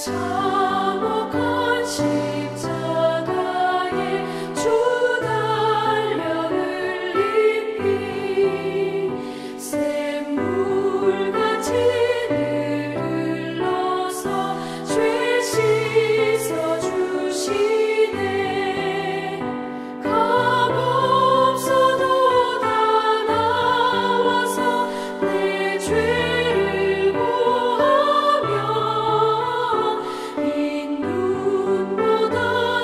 참혹한 십자가에 주 달려 흘린 피 샘물같이 늘 흘러서 죄 씻어주시네. 값없어도 다 나와서 내 죄를 보하며 흰 눈보다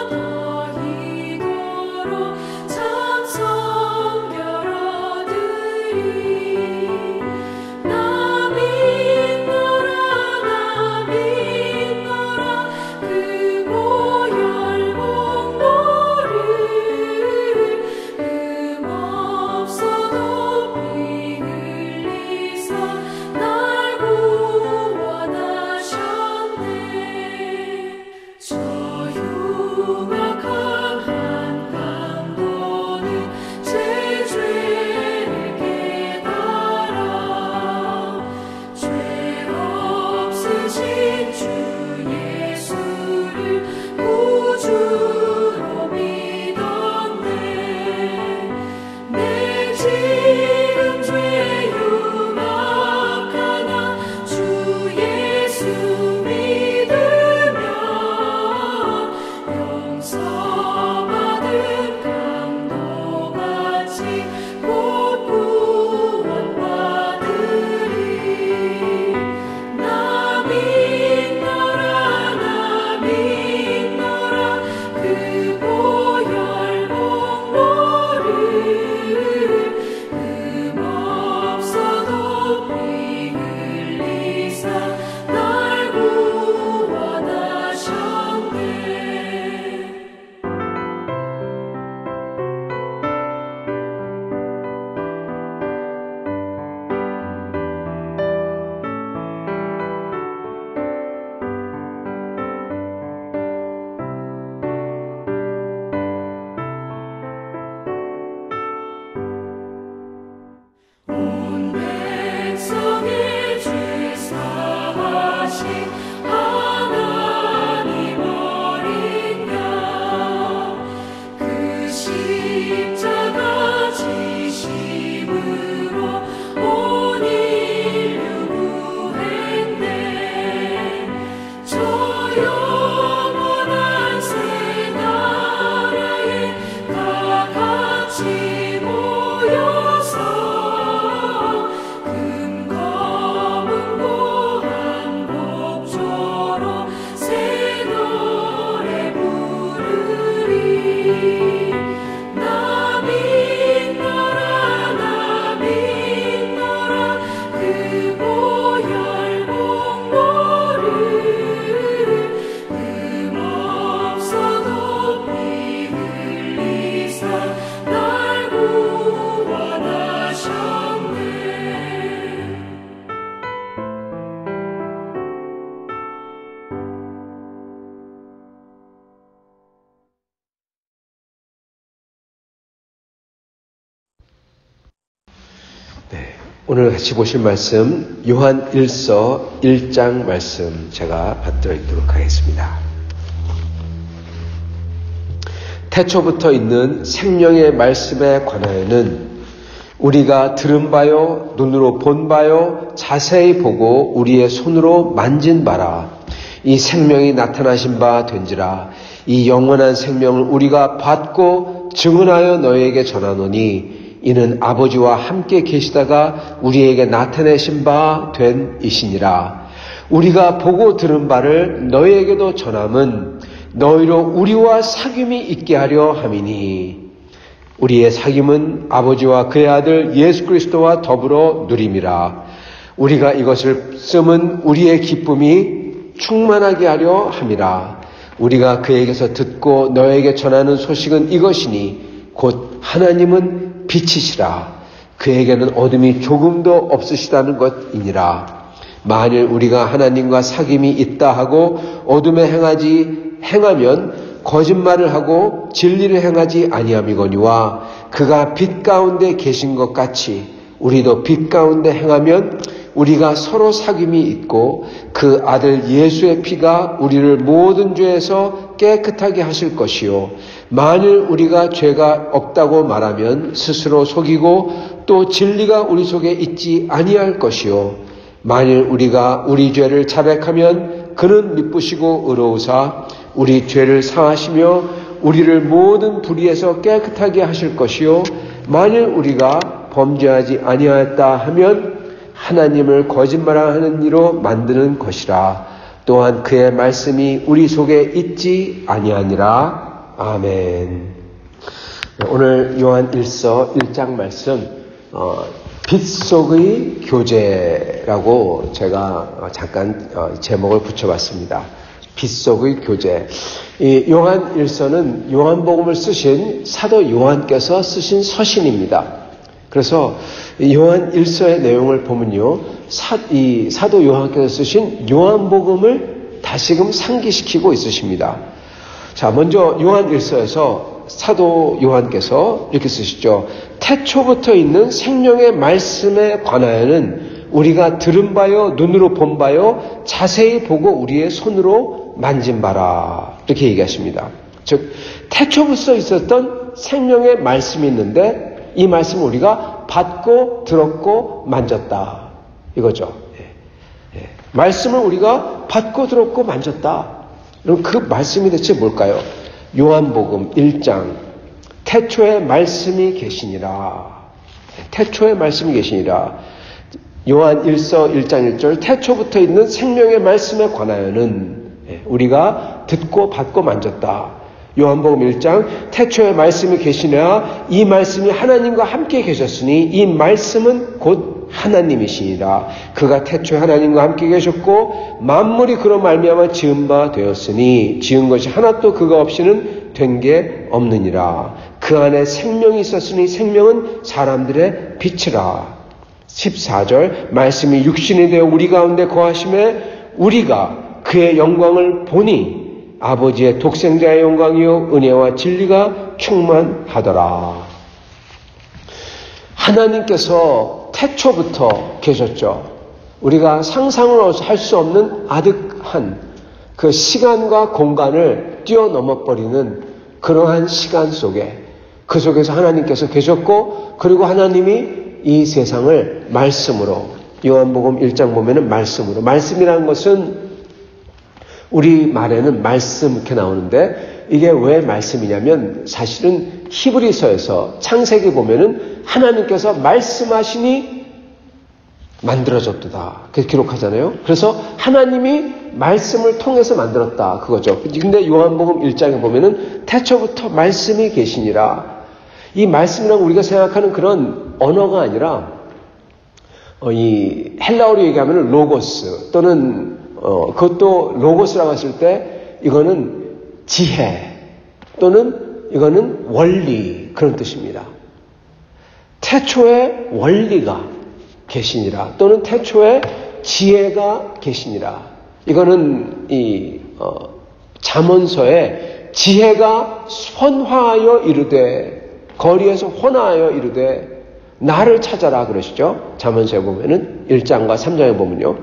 더히도록 참 성결 얻으리. 나 믿노라 나 믿노라 그 보혈 공로를 흠없어도 피 흘리사 날 구원하셨네. 저 흉악한 한 강도는 제 죄를 깨달아 죄 없으신 주 예수를 구주로 믿었네. 내 지금 죄 흉악하나 주 예수 믿으면 용서받은 강도같이 곧 구원받으리. 나 믿노라 나 믿노라 그 보혈 공로를 흠없어도 피 흘리사 날 구원하셨네. 온 백성의 죄 사하신 하나님 어린 양 그 십자가 지심으로 온 인류 구했네. 저 영원한 새 나라에 다 같이 모여서 금검은 고한 목조로 새 노래 부르리. 나 믿노라 나 믿노라 그 보혈 공로를 흠없어도 피 흘리사 날 구원하셨네. 네, 오늘 같이 보실 말씀 요한 1서 1장 말씀 제가 받들어 읽도록 하겠습니다. 태초부터 있는 생명의 말씀에 관하여는 우리가 들은 바요 눈으로 본 바요 자세히 보고 우리의 손으로 만진 바라. 이 생명이 나타나신 바 된지라. 이 영원한 생명을 우리가 받고 증언하여 너희에게 전하노니 이는 아버지와 함께 계시다가 우리에게 나타내신 바 된 이시니라. 우리가 보고 들은 바를 너희에게도 전함은 너희로 우리와 사귐이 있게 하려 함이니 우리의 사귐은 아버지와 그의 아들 예수 그리스도와 더불어 누림이라. 우리가 이것을 쓰면 우리의 기쁨이 충만하게 하려 함이라. 우리가 그에게서 듣고 너에게 전하는 소식은 이것이니 곧 하나님은 빛이시라. 그에게는 어둠이 조금도 없으시다는 것이니라. 만일 우리가 하나님과 사귐이 있다 하고 어둠에 행하면 거짓말을 하고 진리를 행하지 아니함이거니와 그가 빛 가운데 계신 것 같이 우리도 빛 가운데 행하면 우리가 서로 사귐이 있고 그 아들 예수의 피가 우리를 모든 죄에서 깨끗하게 하실 것이요 만일 우리가 죄가 없다고 말하면 스스로 속이고 또 진리가 우리 속에 있지 아니할 것이요 만일 우리가 우리 죄를 자백하면 그는 미쁘시고 의로우사 우리 죄를 사하시며 우리를 모든 불의에서 깨끗하게 하실 것이요 만일 우리가 범죄하지 아니하였다 하면 하나님을 거짓말하는 이로 만드는 것이라. 또한 그의 말씀이 우리 속에 있지 아니하니라. 아멘. 오늘 요한 1서 1장 말씀 빛 속의 교제라고 제가 잠깐 제목을 붙여봤습니다. 빛 속의 교제. 이 요한 1서는 요한복음을 쓰신 사도 요한께서 쓰신 서신입니다. 그래서 요한 1서의 내용을 보면요, 이 사도 요한께서 쓰신 요한복음을 다시금 상기시키고 있으십니다. 자, 먼저 요한 1서에서 사도 요한께서 이렇게 쓰시죠. 태초부터 있는 생명의 말씀에 관하여는 우리가 들은 바요, 눈으로 본 바요, 자세히 보고 우리의 손으로 만진 바라. 이렇게 얘기하십니다. 즉, 태초부터 있었던 생명의 말씀이 있는데 이 말씀을 우리가 받고 들었고 만졌다. 이거죠. 말씀을 우리가 받고 들었고 만졌다. 그럼 그 말씀이 대체 뭘까요? 요한복음 1장 태초에 말씀이 계시니라. 태초에 말씀이 계시니라. 요한 1서 1장 1절 태초부터 있는 생명의 말씀에 관하여는 우리가 듣고 받고 만졌다. 요한복음 1장 태초에 말씀이 계시니라. 이 말씀이 하나님과 함께 계셨으니 이 말씀은 곧 하나님이시니라. 그가 태초에 하나님과 함께 계셨고 만물이 그로 말미암아 지은 바 되었으니 지은 것이 하나도 그가 없이는 된 게 없느니라. 그 안에 생명이 있었으니 생명은 사람들의 빛이라. 14절 말씀이 육신이 되어 우리 가운데 거하심에 우리가 그의 영광을 보니 아버지의 독생자의 영광이요 은혜와 진리가 충만하더라. 하나님께서 태초부터 계셨죠. 우리가 상상을 할 수 없는 아득한 그 시간과 공간을 뛰어넘어버리는 그러한 시간 속에 그 속에서 하나님께서 계셨고 그리고 하나님이 이 세상을 말씀으로 요한복음 1장 보면은 말씀으로 말씀이라는 것은 우리 말에는 말씀 이렇게 나오는데 이게 왜 말씀이냐면 사실은 히브리서에서 창세기 보면은 하나님께서 말씀하시니 만들어졌도다. 그렇게 기록하잖아요. 그래서 하나님이 말씀을 통해서 만들었다. 그거죠. 근데 요한복음 1장에 보면은 태초부터 말씀이 계시니라. 이 말씀이란 우리가 생각하는 그런 언어가 아니라 이 헬라어로 얘기하면 로고스 또는 그것도 로고스라고 했을 때 이거는 지혜 또는 이거는 원리 그런 뜻입니다. 태초에 원리가 계시니라 또는 태초에 지혜가 계시니라. 이거는 이 잠언서에 지혜가 선화하여 이르되 거리에서 혼화하여 이르되 나를 찾아라 그러시죠. 잠언서에 보면은 1장과 3장에 보면요.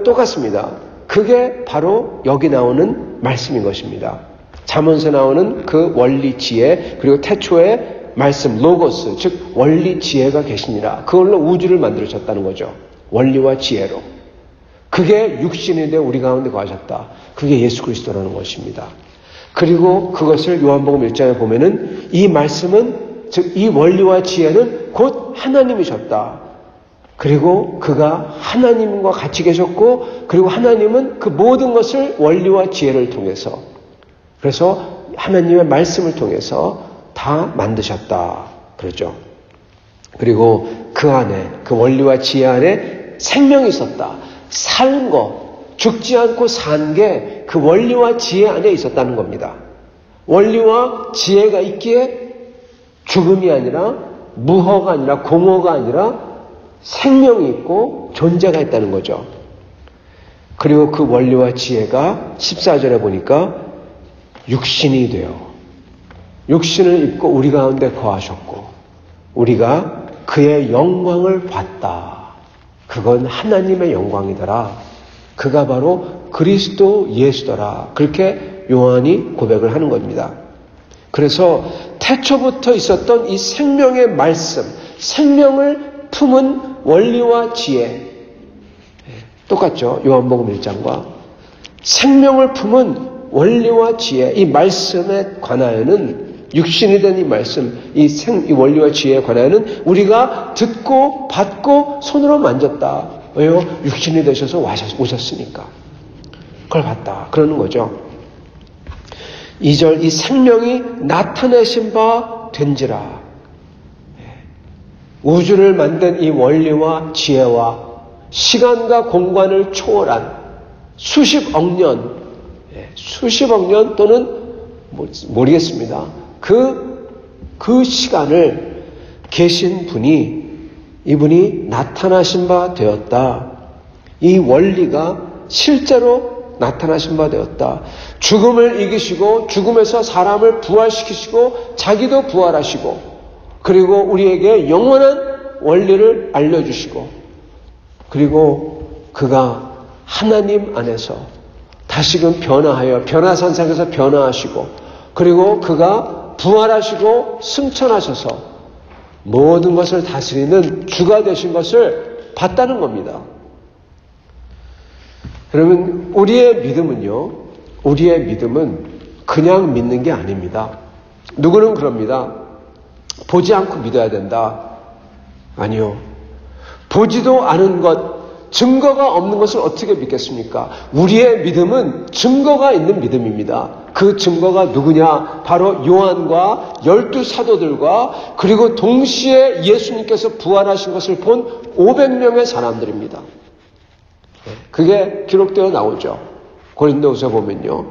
똑같습니다. 그게 바로 여기 나오는 말씀인 것입니다. 잠언서에 나오는 그 원리 지혜 그리고 태초의 말씀 로고스 즉 원리 지혜가 계시니라. 그걸로 우주를 만들어졌다는 거죠. 원리와 지혜로. 그게 육신이 되어 우리 가운데 거하셨다. 그게 예수 그리스도라는 것입니다. 그리고 그것을 요한복음 1장에 보면은 이 말씀은 즉 이 원리와 지혜는 곧 하나님이셨다. 그리고 그가 하나님과 같이 계셨고 그리고 하나님은 그 모든 것을 원리와 지혜를 통해서 그래서 하나님의 말씀을 통해서 다 만드셨다. 그러죠. 그리고 그 안에 그 원리와 지혜 안에 생명이 있었다. 산 거, 죽지 않고 산 게 그 원리와 지혜 안에 있었다는 겁니다. 원리와 지혜가 있기에 죽음이 아니라 무허가 아니라 공허가 아니라 생명이 있고 존재가 있다는 거죠. 그리고 그 원리와 지혜가 14절에 보니까 육신이 되어 육신을 입고 우리 가운데 거하셨고 우리가 그의 영광을 봤다. 그건 하나님의 영광이더라. 그가 바로 그리스도 예수더라. 그렇게 요한이 고백을 하는 겁니다. 그래서 태초부터 있었던 이 생명의 말씀, 생명을 품은 원리와 지혜, 똑같죠. 요한복음 1장과 생명을 품은 원리와 지혜, 이 말씀에 관하여는, 육신이 된 이 말씀, 이 원리와 지혜에 관하여는 우리가 듣고 받고 손으로 만졌다. 왜요? 육신이 되셔서 오셨으니까. 그걸 봤다. 그러는 거죠. 2절, 이 생명이 나타내신 바 된지라. 우주를 만든 이 원리와 지혜와 시간과 공간을 초월한 수십억 년 또는 모르겠습니다. 그 시간을 계신 분이, 이분이 나타나신 바 되었다. 이 원리가 실제로 나타나신 바 되었다. 죽음을 이기시고 죽음에서 사람을 부활시키시고 자기도 부활하시고, 그리고 우리에게 영원한 원리를 알려주시고, 그리고 그가 하나님 안에서 다시금 변화하여 변화산상에서 변화하시고, 그리고 그가 부활하시고 승천하셔서 모든 것을 다스리는 주가 되신 것을 봤다는 겁니다. 여러분, 우리의 믿음은 그냥 믿는 게 아닙니다. 누구는 그럽니다. 보지 않고 믿어야 된다. 아니요. 보지도 않은 것, 증거가 없는 것을 어떻게 믿겠습니까? 우리의 믿음은 증거가 있는 믿음입니다. 그 증거가 누구냐? 바로 요한과 12사도들과 그리고 동시에 예수님께서 부활하신 것을 본 500명의 사람들입니다. 그게 기록되어 나오죠. 고린도후서 보면요.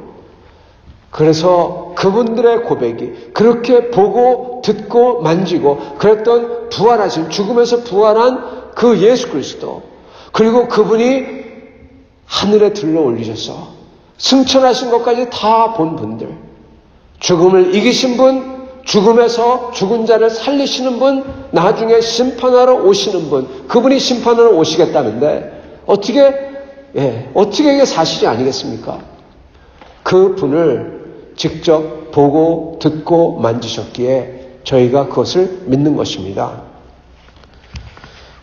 그래서 그분들의 고백이, 그렇게 보고 듣고 만지고 그랬던 부활하신, 죽음에서 부활한 그 예수 그리스도, 그리고 그분이 하늘에 들러 올리셔서 승천하신 것까지 다 본 분들, 죽음을 이기신 분, 죽음에서 죽은 자를 살리시는 분, 나중에 심판하러 오시는 분, 그분이 심판하러 오시겠다는데 어떻게 이게 사실이 아니겠습니까? 그 분을 직접 보고 듣고 만지셨기에 저희가 그것을 믿는 것입니다.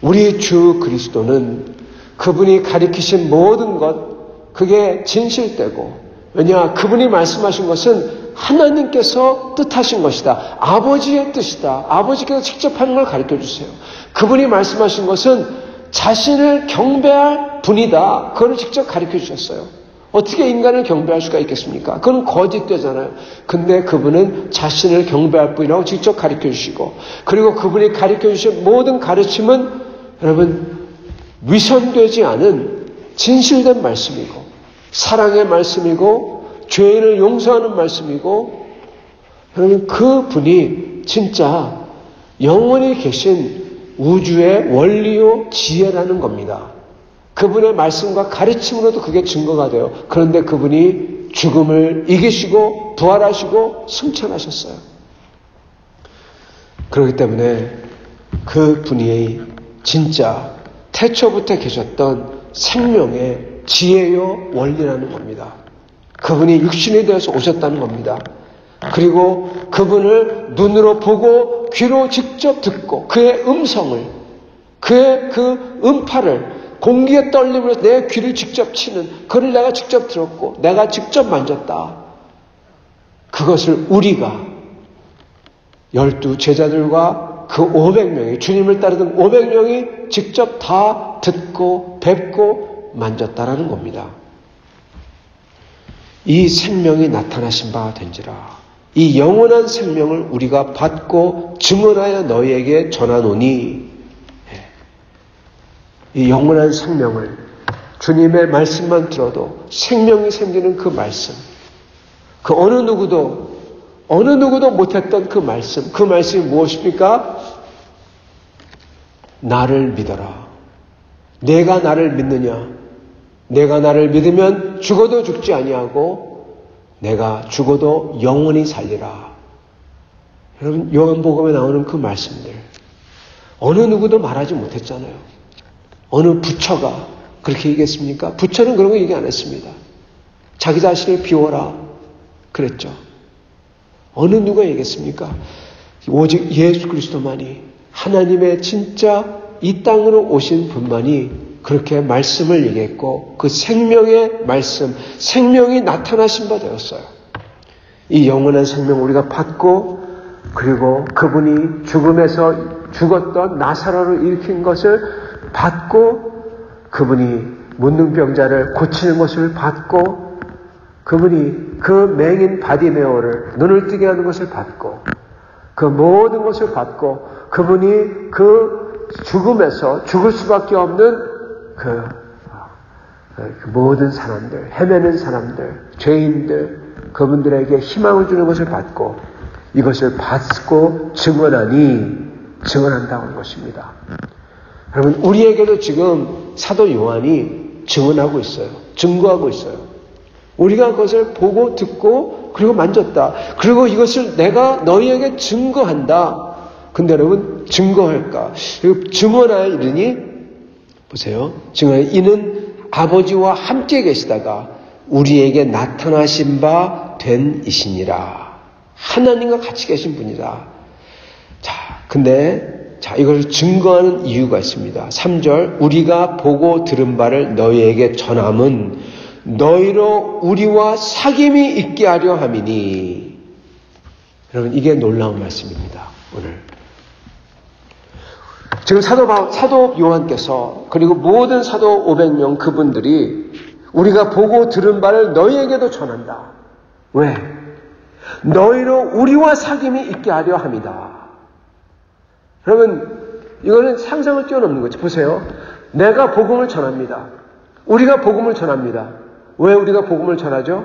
우리 주 그리스도는 그분이 가리키신 모든 것, 그게 진실되고, 왜냐, 그분이 말씀하신 것은 하나님께서 뜻하신 것이다. 아버지의 뜻이다. 아버지께서 직접 하는 걸 가르쳐 주세요. 그분이 말씀하신 것은 자신을 경배할 분이다. 그걸 직접 가르쳐 주셨어요. 어떻게 인간을 경배할 수가 있겠습니까? 그건 거짓되잖아요. 근데 그분은 자신을 경배할 분이라고 직접 가르쳐 주시고, 그리고 그분이 가르쳐 주신 모든 가르침은 여러분 위선되지 않은 진실된 말씀이고, 사랑의 말씀이고, 죄인을 용서하는 말씀이고, 여러분 그분이 진짜 영원히 계신 우주의 원리요 지혜라는 겁니다. 그분의 말씀과 가르침으로도 그게 증거가 돼요. 그런데 그분이 죽음을 이기시고 부활하시고 승천하셨어요. 그렇기 때문에 그분이 진짜 태초부터 계셨던 생명의 지혜요 원리라는 겁니다. 그분이 육신이 되어서 오셨다는 겁니다. 그리고 그분을 눈으로 보고 귀로 직접 듣고 그의 음성을, 그의 그 음파를 공기의 떨림으로 내 귀를 직접 치는, 그를 내가 직접 들었고 내가 직접 만졌다. 그것을 우리가 12 제자들과 그 500명이, 주님을 따르던 500명이 직접 다 듣고 뵙고 만졌다라는 겁니다. 이 생명이 나타나신 바 된지라. 이 영원한 생명을 우리가 받고 증언하여 너희에게 전하노니, 이 영원한 생명을, 주님의 말씀만 들어도 생명이 생기는 그 말씀, 그 어느 누구도 못했던 그 말씀이 무엇입니까? 나를 믿어라. 내가 나를 믿느냐? 내가 나를 믿으면 죽어도 죽지 아니하고 내가 죽어도 영원히 살리라. 여러분, 요한복음에 나오는 그 말씀들 어느 누구도 말하지 못했잖아요. 어느 부처가 그렇게 얘기했습니까? 부처는 그런 거 얘기 안 했습니다. 자기 자신을 비워라 그랬죠. 어느 누가 얘기했습니까? 오직 예수 그리스도만이, 하나님의 진짜 이 땅으로 오신 분만이 그렇게 말씀을 얘기했고, 그 생명의 말씀, 생명이 나타나신 바 되었어요. 이 영원한 생명 우리가 받고, 그리고 그분이 죽음에서 죽었던 나사로를 일으킨 것을 받고, 그분이 문둥병자를 고치는 것을 받고, 그분이 그 맹인 바디메오를 눈을 뜨게 하는 것을 받고, 그 모든 것을 받고, 그분이 그 죽음에서 죽을 수밖에 없는 그 모든 사람들, 헤매는 사람들, 죄인들, 그분들에게 희망을 주는 것을 받고, 이것을 받고 증언한다고 하는 것입니다. 여러분, 우리에게도 지금 사도 요한이 증언하고 있어요. 증거하고 있어요. 우리가 그것을 보고 듣고 그리고 만졌다. 그리고 이것을 내가 너희에게 증거한다. 근데 여러분, 증거할까? 증언하여 이르니, 보세요. 증언하여 이는 아버지와 함께 계시다가 우리에게 나타나신 바 된 이시니라. 하나님과 같이 계신 분이다. 근데 이걸 증거하는 이유가 있습니다. 3절, 우리가 보고 들은 바를 너희에게 전함은 너희로 우리와 사귐이 있게 하려 함이니. 여러분, 이게 놀라운 말씀입니다. 오늘 지금 사도 요한께서, 그리고 모든 사도 500명 그분들이 우리가 보고 들은 바를 너희에게도 전한다. 왜? 너희로 우리와 사귐이 있게 하려 함이다. 여러분, 이거는 상상을 뛰어넘는 거죠. 보세요. 내가 복음을 전합니다. 우리가 복음을 전합니다. 왜 우리가 복음을 전하죠?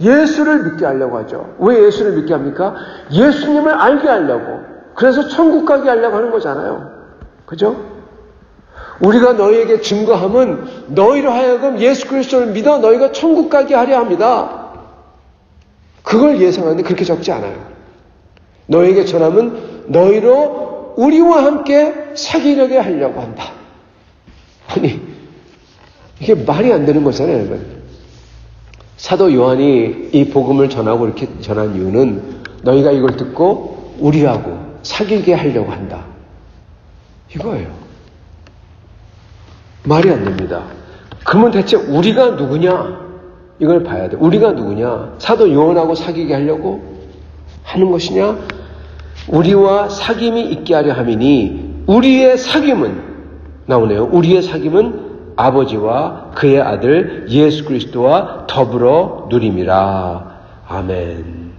예수를 믿게 하려고 하죠. 왜 예수를 믿게 합니까? 예수님을 알게 하려고. 그래서 천국 가게 하려고 하는 거잖아요. 그죠? 우리가 너희에게 증거함은 너희로 하여금 예수 그리스도를 믿어 너희가 천국 가게 하려 합니다. 그걸 예상하는데 그렇게 적지 않아요. 너희에게 전함은 너희로 우리와 함께 사귀려게 하려고 한다. 아니, 이게 말이 안 되는 거잖아요, 여러분. 사도 요한이 이 복음을 전하고 이렇게 전한 이유는 너희가 이걸 듣고 우리하고 사귀게 하려고 한다. 이거예요. 말이 안 됩니다. 그러면 대체 우리가 누구냐? 이걸 봐야 돼. 우리가 누구냐? 사도 요한하고 사귀게 하려고 하는 것이냐? 우리와 사귐이 있게 하려 함이니, 우리의 사귐은 나오네요. 우리의 사귐은 아버지와 그의 아들 예수 그리스도와 더불어 누림이라. 아멘.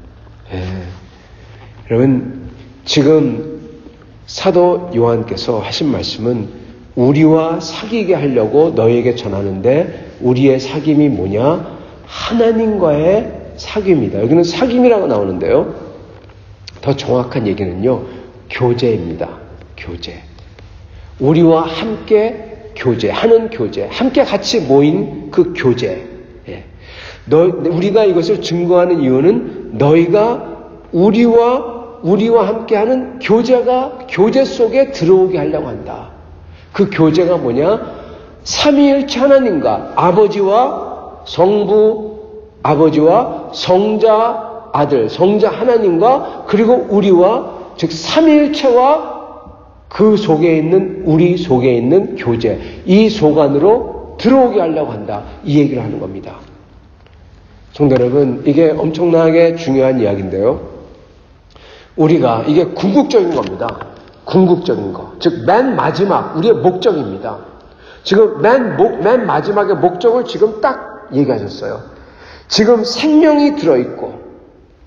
여러분, 지금 사도 요한께서 하신 말씀은 우리와 사귀게 하려고 너희에게 전하는데, 우리의 사귐이 뭐냐? 하나님과의 사귐이다. 여기는 사귐이라고 나오는데요. 더 정확한 얘기는요, 교제입니다. 교제. 우리와 함께 교제하는 교제. 함께 같이 모인 그 교제. 우리가 이것을 증거하는 이유는 너희가 우리와 함께하는 교제 속에 들어오게 하려고 한다. 그 교제가 뭐냐? 삼위일체 하나님과 아버지와 성부, 아버지와 성자 아들, 성자 하나님과 그리고 우리와, 즉 삼위일체와 그 속에 있는, 우리 속에 있는 교제, 이 속 안으로 들어오게 하려고 한다. 이 얘기를 하는 겁니다. 성도 여러분, 이게 엄청나게 중요한 이야기인데요. 우리가, 이게 궁극적인 겁니다. 궁극적인 거. 즉, 맨 마지막, 우리의 목적입니다. 지금 맨 마지막의 목적을 지금 딱 얘기하셨어요. 지금 생명이 들어있고,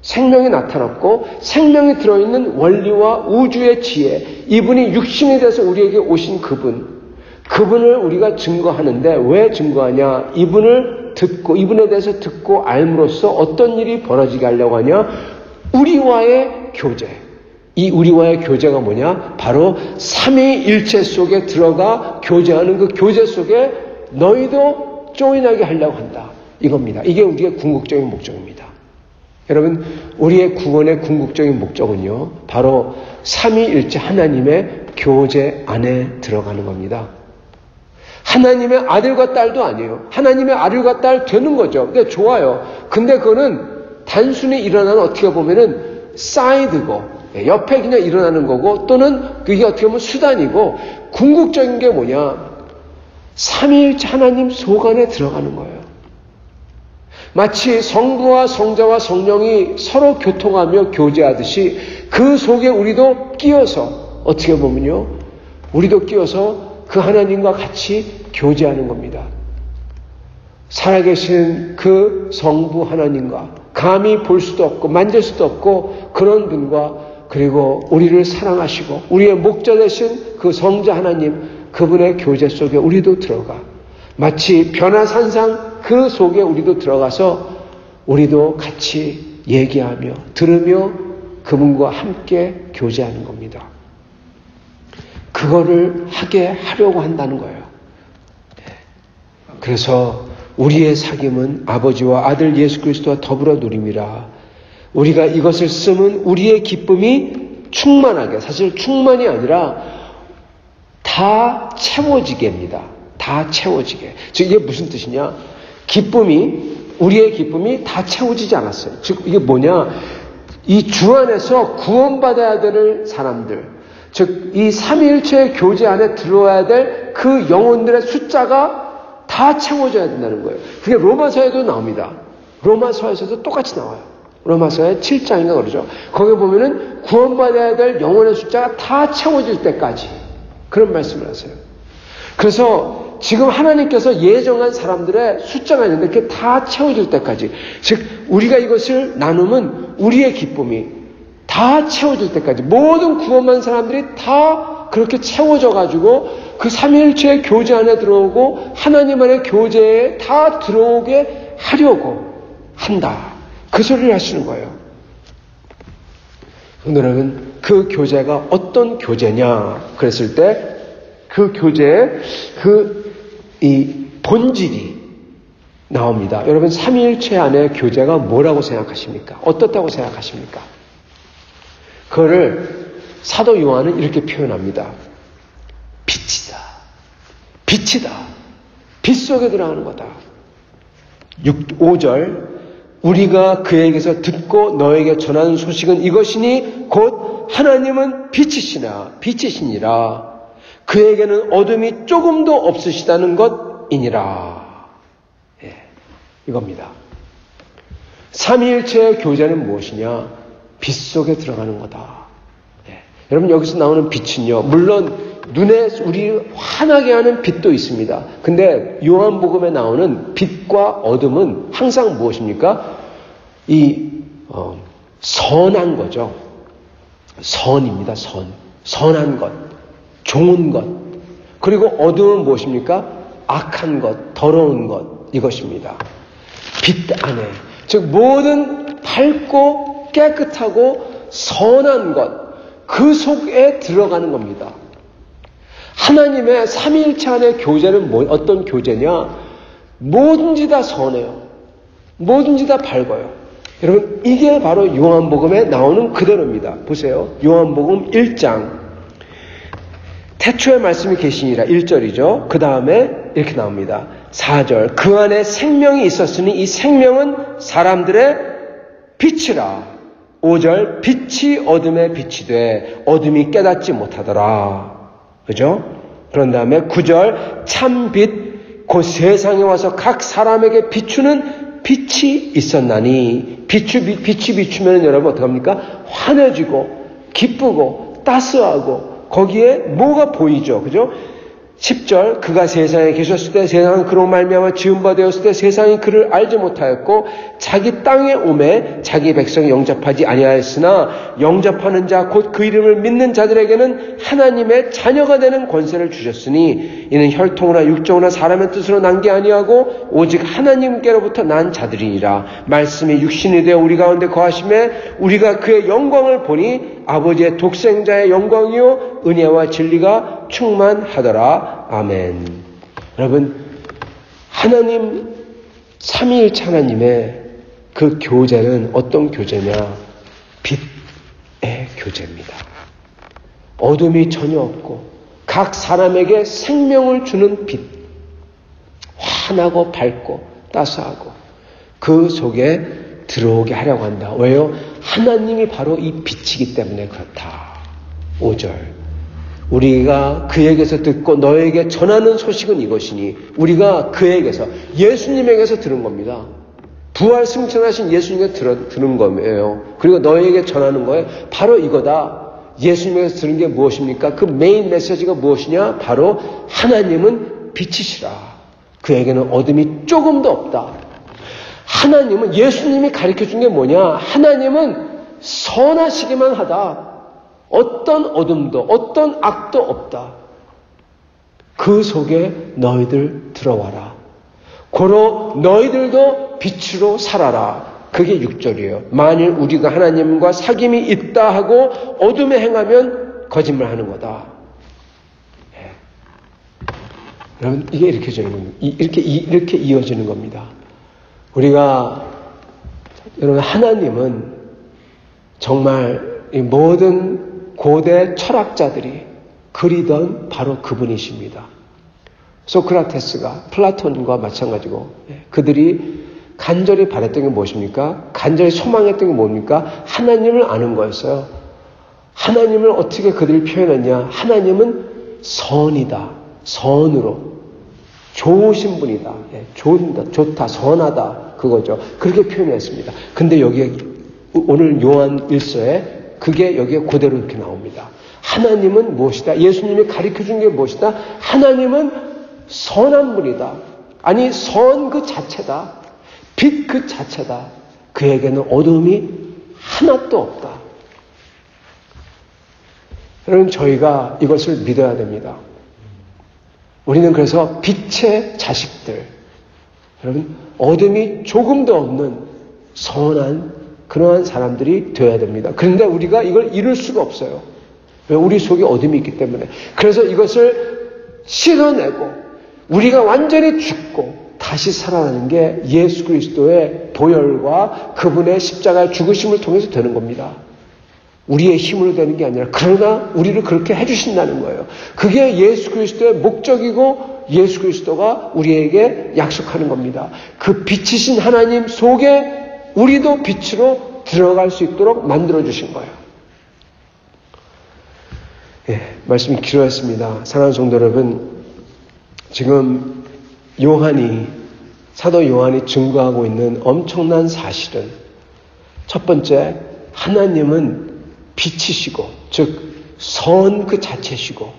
생명이 나타났고, 생명이 들어있는 원리와 우주의 지혜, 이분이 육신이 돼서 우리에게 오신 그분을 우리가 증거하는데, 왜 증거하냐? 이분을 듣고, 이분에 대해서 듣고 알므로써 어떤 일이 벌어지게 하려고 하냐? 우리와의 교제. 이 우리와의 교제가 뭐냐? 바로 삼위일체 속에 들어가 교제하는 그 교제 속에 너희도 조인하게 하려고 한다. 이겁니다. 이게 우리의 궁극적인 목적입니다. 여러분, 우리의 구원의 궁극적인 목적은요, 바로 삼위일체 하나님의 교제 안에 들어가는 겁니다. 하나님의 아들과 딸도 아니에요. 하나님의 아들과 딸 되는 거죠. 그러니까 좋아요. 근데 그거는 단순히 일어나는 어떻게 보면은 사이드고, 옆에 그냥 일어나는 거고, 또는 그게 어떻게 보면 수단이고, 궁극적인 게 뭐냐? 삼위일체 하나님 속 안에 들어가는 거예요. 마치 성부와 성자와 성령이 서로 교통하며 교제하듯이 그 속에 우리도 끼어서, 어떻게 보면요, 우리도 끼어서 그 하나님과 같이 교제하는 겁니다. 살아계신 그 성부 하나님과 감히 볼 수도 없고 만질 수도 없고 그런 분과, 그리고 우리를 사랑하시고 우리의 목자 되신 그 성자 하나님, 그분의 교제 속에 우리도 들어가, 마치 변화산상 그 속에 우리도 들어가서 우리도 같이 얘기하며 들으며 그분과 함께 교제하는 겁니다. 그거를 하게 하려고 한다는 거예요. 그래서 우리의 사귐은 아버지와 아들 예수 그리스도와 더불어 누림이라. 우리가 이것을 쓰면 우리의 기쁨이 충만하게, 사실 충만이 아니라 다 채워지게입니다. 다 채워지게. 즉 이게 무슨 뜻이냐? 우리의 기쁨이 다 채워지지 않았어요. 즉 이게 뭐냐? 이 주 안에서 구원받아야 될 사람들, 즉 이 삼위일체의 교제 안에 들어와야 될 그 영혼들의 숫자가 다 채워져야 된다는 거예요. 그게 로마서에도 나옵니다. 로마서에서도 똑같이 나와요. 로마서의 7장인가 그러죠. 거기 보면은 구원받아야 될 영혼의 숫자가 다 채워질 때까지 그런 말씀을 하세요. 그래서 지금 하나님께서 예정한 사람들의 숫자가 있는데 그게 다 채워질 때까지, 즉 우리가 이것을 나누면 우리의 기쁨이 다 채워질 때까지, 모든 구원받은 사람들이 다 그렇게 채워져 가지고 그 삼위일체의 교제 안에 들어오고 하나님 안의 교제에 다 들어오게 하려고 한다. 그 소리를 하시는 거예요. 오늘은 그 교제가 어떤 교제냐 그랬을 때 그 교제의 이 본질이 나옵니다. 여러분, 삼위일체 안의 교제가 뭐라고 생각하십니까? 어떻다고 생각하십니까? 그거를 사도 요한은 이렇게 표현합니다. 빛이다. 빛이다. 빛 속에 들어가는 거다. 5절, 우리가 그에게서 듣고 너에게 전하는 소식은 이것이니 곧 하나님은 빛이시니라. 그에게는 어둠이 조금도 없으시다는 것이니라. 예, 이겁니다. 삼위일체의 교제는 무엇이냐? 빛 속에 들어가는 거다. 예. 여러분, 여기서 나오는 빛은요, 물론 눈에 우리 환하게 하는 빛도 있습니다. 근데 요한복음에 나오는 빛과 어둠은 항상 무엇입니까? 선한 거죠. 선입니다. 선한 것, 좋은 것. 그리고 어둠은 무엇입니까? 악한 것, 더러운 것, 이것입니다. 빛 안에, 즉 모든 밝고 깨끗하고 선한 것, 그 속에 들어가는 겁니다. 하나님의 삼위일체 안의 교제는 어떤 교제냐? 뭐든지 다 선해요. 뭐든지 다 밝아요. 여러분, 이게 바로 요한복음에 나오는 그대로입니다. 보세요. 요한복음 1장. 태초에 말씀이 계시니라 1절이죠. 그 다음에 이렇게 나옵니다. 4절. 그 안에 생명이 있었으니 이 생명은 사람들의 빛이라. 5절. 빛이 어둠에 빛이 돼 어둠이 깨닫지 못하더라. 그죠? 그런 다음에 9절. 참빛 곧 세상에 와서 각 사람에게 비추는 빛이 있었나니. 빛이 비추면 여러분 어떡합니까? 환해지고 기쁘고 따스하고 거기에 뭐가 보이죠? 그죠? 10절. 그가 세상에 계셨을 때 세상은 그로 말미암아 지은 바 되었을 때 세상이 그를 알지 못하였고 자기 땅에 오매 자기 백성이 영접하지 아니하였으나 영접하는 자 곧 그 이름을 믿는 자들에게는 하나님의 자녀가 되는 권세를 주셨으니 이는 혈통이나 육정이나 사람의 뜻으로 난 게 아니하고 오직 하나님께로부터 난 자들이니라. 말씀이 육신이 되어 우리 가운데 거하심에 우리가 그의 영광을 보니 아버지의 독생자의 영광이요 은혜와 진리가 충만하더라. 아멘. 여러분, 하나님 삼위일체 하나님의 그 교제는 어떤 교제냐? 빛의 교제입니다. 어둠이 전혀 없고 각 사람에게 생명을 주는 빛, 환하고 밝고 따스하고 그 속에 들어오게 하려고 한다. 왜요? 하나님이 바로 이 빛이기 때문에 그렇다. 5절. 우리가 그에게서 듣고 너에게 전하는 소식은 이것이니 우리가 그에게서 예수님에게서 들은 겁니다. 부활 승천하신 예수님에게 들은 거예요. 그리고 너에게 전하는 거예요. 바로 이거다. 예수님에게서 들은 게 무엇입니까? 그 메인 메시지가 무엇이냐? 바로 하나님은 빛이시라. 그에게는 어둠이 조금도 없다. 하나님은 예수님이 가르쳐준 게 뭐냐? 하나님은 선하시기만 하다. 어떤 어둠도 어떤 악도 없다. 그 속에 너희들 들어와라. 고로 너희들도 빛으로 살아라. 그게 6절이에요. 만일 우리가 하나님과 사귐이 있다 하고 어둠에 행하면 거짓말하는 거다. 네. 여러분 이게 이렇게 되는 겁니다. 이렇게 이어지는 겁니다. 우리가 여러분 하나님은 정말 이 모든 고대 철학자들이 그리던 바로 그분이십니다. 소크라테스가 플라톤과 마찬가지고 그들이 간절히 바랬던 게 무엇입니까? 간절히 소망했던 게 뭡니까? 하나님을 아는 거였어요. 하나님을 어떻게 그들이 표현했냐? 하나님은 선이다. 선으로. 좋으신 분이다. 좋다. 선하다. 그거죠. 그렇게 표현했습니다. 근데 여기에 오늘 요한 1서에 그게 여기에 그대로 이렇게 나옵니다. 하나님은 무엇이다? 예수님이 가르쳐준 게 무엇이다? 하나님은 선한 분이다. 아니 선 그 자체다. 빛 그 자체다. 그에게는 어둠이 하나도 없다. 여러분 저희가 이것을 믿어야 됩니다. 우리는 그래서 빛의 자식들, 여러분 어둠이 조금도 없는 선한 그러한 사람들이 되어야 됩니다. 그런데 우리가 이걸 이룰 수가 없어요. 왜? 우리 속에 어둠이 있기 때문에. 그래서 이것을 실어내고 우리가 완전히 죽고 다시 살아나는 게 예수 그리스도의 보혈과 그분의 십자가의 죽으심을 통해서 되는 겁니다. 우리의 힘으로 되는 게 아니라 그러나 우리를 그렇게 해주신다는 거예요. 그게 예수 그리스도의 목적이고 예수 그리스도가 우리에게 약속하는 겁니다. 그 빛이신 하나님 속에 우리도 빛으로 들어갈 수 있도록 만들어주신 거예요. 예, 말씀이 길어졌습니다. 사랑하는 성도 여러분, 지금 사도 요한이 증거하고 있는 엄청난 사실은 첫 번째, 하나님은 빛이시고, 즉 선 그 자체시고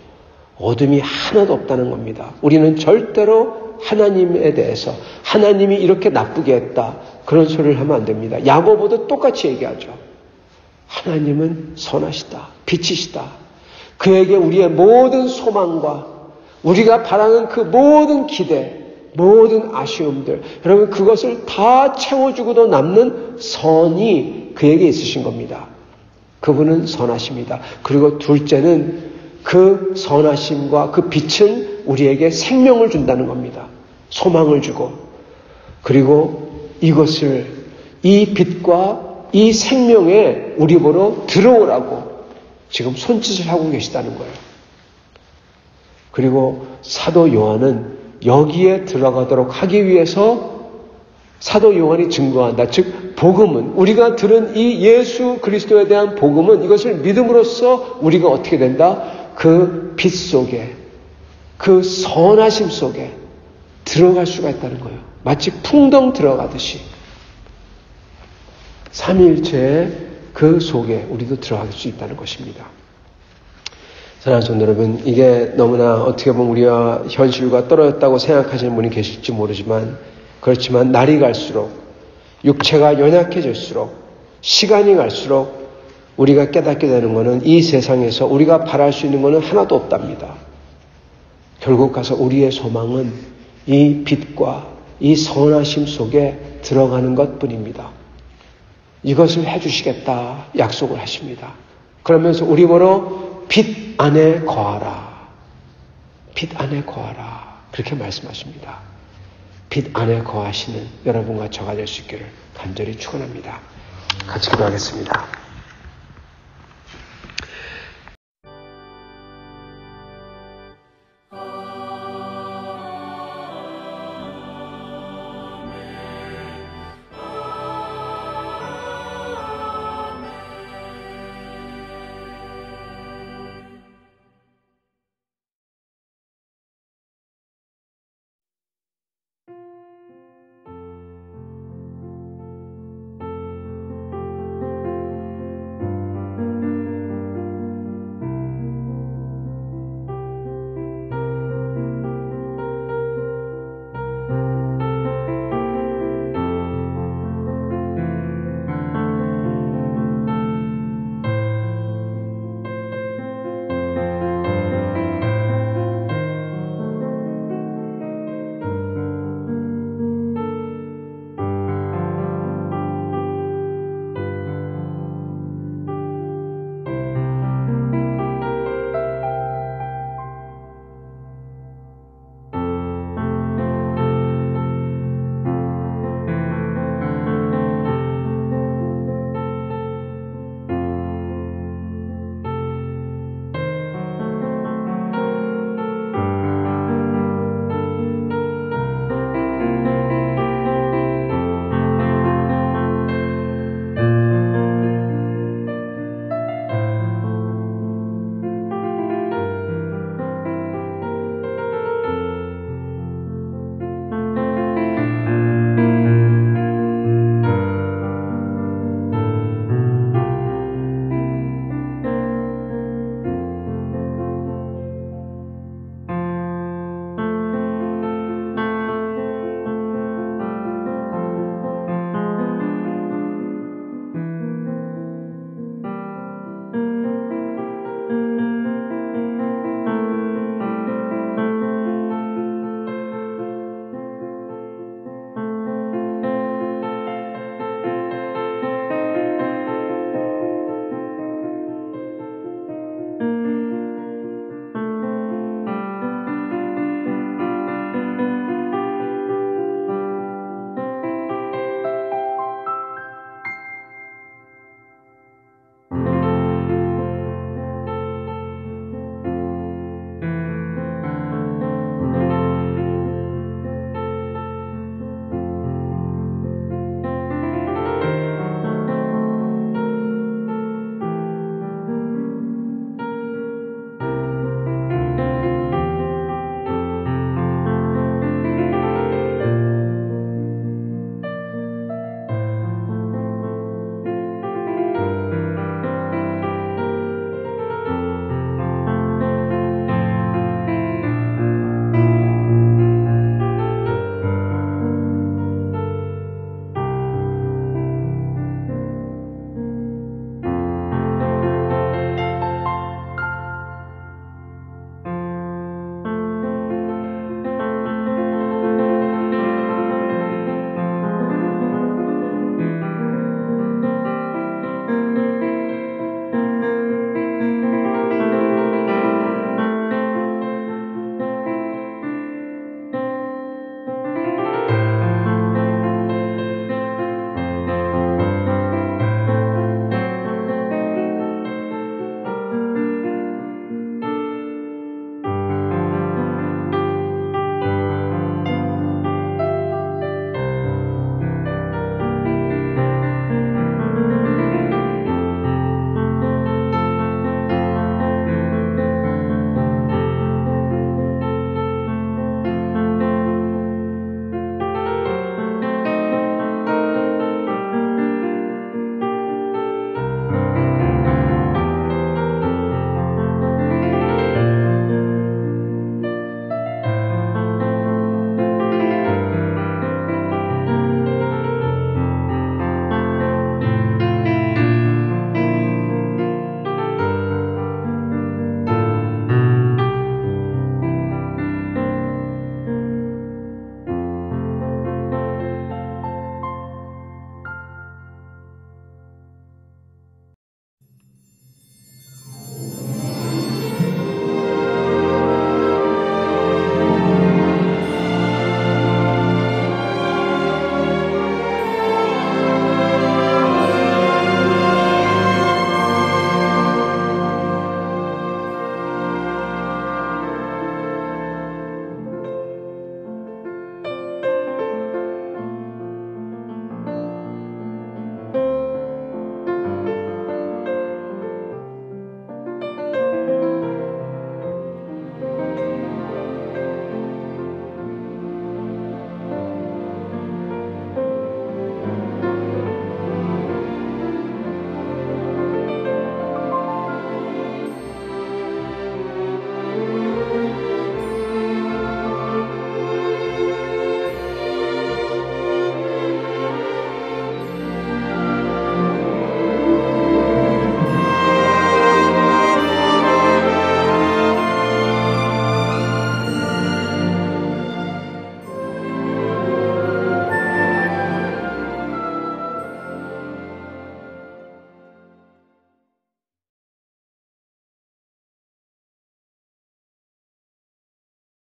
어둠이 하나도 없다는 겁니다. 우리는 절대로 하나님에 대해서 하나님이 이렇게 나쁘게 했다 그런 소리를 하면 안 됩니다. 야고보도 똑같이 얘기하죠. 하나님은 선하시다. 빛이시다. 그에게 우리의 모든 소망과 우리가 바라는 그 모든 기대, 모든 아쉬움들, 여러분 그것을 다 채워주고도 남는 선이 그에게 있으신 겁니다. 그분은 선하십니다. 그리고 둘째는 그 선하심과 그 빛은 우리에게 생명을 준다는 겁니다. 소망을 주고, 그리고 이것을, 이 빛과 이 생명에 우리 보러 들어오라고 지금 손짓을 하고 계시다는 거예요. 그리고 사도 요한은 여기에 들어가도록 하기 위해서 사도 요한이 증거한다. 즉 복음은, 우리가 들은 이 예수 그리스도에 대한 복음은, 이것을 믿음으로써 우리가 어떻게 된다? 그 빛 속에, 그 선하심 속에 들어갈 수가 있다는 거예요. 마치 풍덩 들어가듯이 삼위일체의 그 속에 우리도 들어갈 수 있다는 것입니다. 사랑하는 성도 여러분, 이게 너무나 어떻게 보면 우리와 현실과 떨어졌다고 생각하시는 분이 계실지 모르지만, 그렇지만 날이 갈수록, 육체가 연약해질수록, 시간이 갈수록 우리가 깨닫게 되는 것은 이 세상에서 우리가 바랄 수 있는 것은 하나도 없답니다. 결국 가서 우리의 소망은 이 빛과 이 선하심 속에 들어가는 것뿐입니다. 이것을 해주시겠다 약속을 하십니다. 그러면서 우리 보러 빛 안에 거하라. 빛 안에 거하라. 그렇게 말씀하십니다. 빛 안에 거하시는 여러분과 저가 될 수 있기를 간절히 축원합니다. 같이 기도하겠습니다.